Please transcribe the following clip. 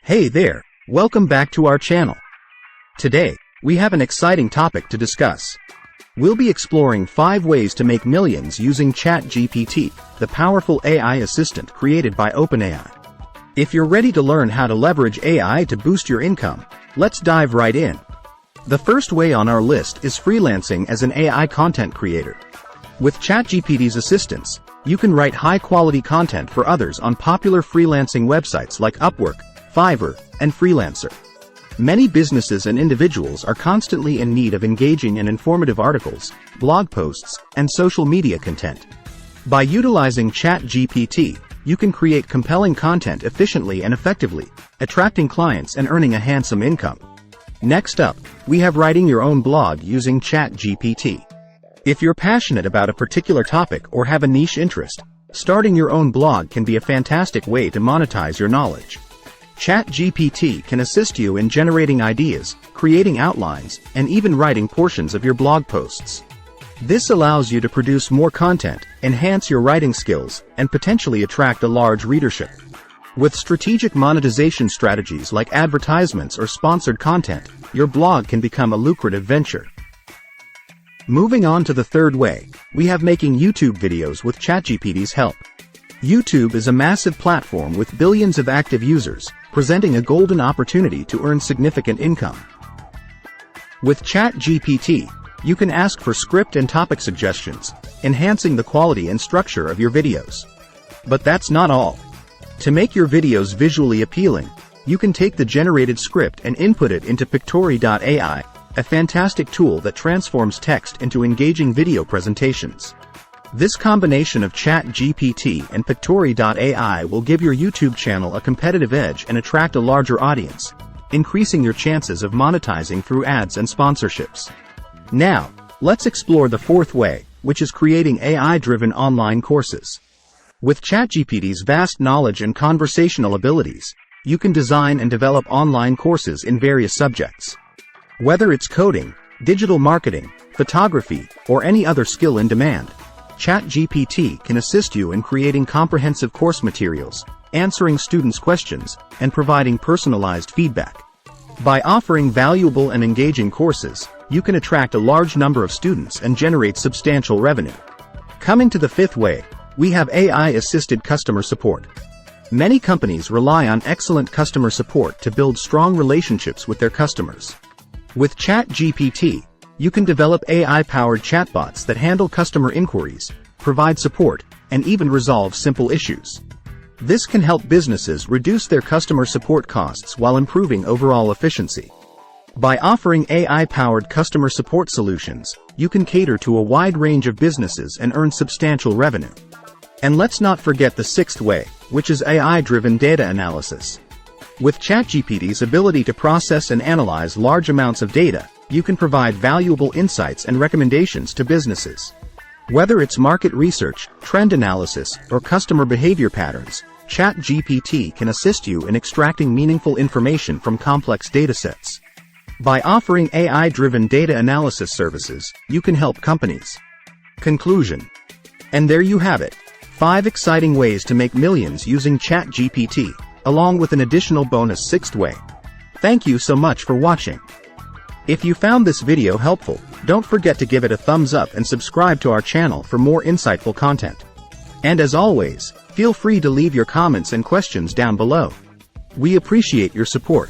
Hey there, welcome back to our channel. Today, we have an exciting topic to discuss. We'll be exploring 5 ways to make millions using ChatGPT, the powerful AI assistant created by OpenAI. If you're ready to learn how to leverage AI to boost your income, let's dive right in. The first way on our list is freelancing as an AI content creator. With ChatGPT's assistance, you can write high-quality content for others on popular freelancing websites like Upwork, Fiverr, and Freelancer. Many businesses and individuals are constantly in need of engaging and informative articles, blog posts, and social media content. By utilizing ChatGPT, you can create compelling content efficiently and effectively, attracting clients and earning a handsome income. Next up, we have writing your own blog using ChatGPT. If you're passionate about a particular topic or have a niche interest, starting your own blog can be a fantastic way to monetize your knowledge. ChatGPT can assist you in generating ideas, creating outlines, and even writing portions of your blog posts. This allows you to produce more content, enhance your writing skills, and potentially attract a large readership. With strategic monetization strategies like advertisements or sponsored content, your blog can become a lucrative venture. Moving on to the third way, we have making YouTube videos with ChatGPT's help. YouTube is a massive platform with billions of active users, presenting a golden opportunity to earn significant income. With ChatGPT, you can ask for script and topic suggestions, enhancing the quality and structure of your videos. But that's not all. To make your videos visually appealing, you can take the generated script and input it into Pictory.ai, a fantastic tool that transforms text into engaging video presentations. This combination of ChatGPT and Pictory.ai will give your YouTube channel a competitive edge and attract a larger audience, increasing your chances of monetizing through ads and sponsorships. Now, let's explore the fourth way, which is creating AI-driven online courses. With ChatGPT's vast knowledge and conversational abilities, you can design and develop online courses in various subjects. Whether it's coding, digital marketing, photography, or any other skill in demand, ChatGPT can assist you in creating comprehensive course materials, answering students' questions, and providing personalized feedback. By offering valuable and engaging courses, you can attract a large number of students and generate substantial revenue. Coming to the fifth way, we have AI-assisted customer support. Many companies rely on excellent customer support to build strong relationships with their customers. With ChatGPT, you can develop AI-powered chatbots that handle customer inquiries, provide support, and even resolve simple issues. This can help businesses reduce their customer support costs while improving overall efficiency. By offering AI-powered customer support solutions, you can cater to a wide range of businesses and earn substantial revenue. And let's not forget the sixth way, which is AI-driven data analysis. With ChatGPT's ability to process and analyze large amounts of data, you can provide valuable insights and recommendations to businesses. Whether it's market research, trend analysis, or customer behavior patterns, ChatGPT can assist you in extracting meaningful information from complex datasets. By offering AI-driven data analysis services, you can help companies. Conclusion. And there you have it. 5 exciting ways to make millions using ChatGPT, along with an additional bonus 6th way. Thank you so much for watching. If you found this video helpful, don't forget to give it a thumbs up and subscribe to our channel for more insightful content. And as always, feel free to leave your comments and questions down below. We appreciate your support.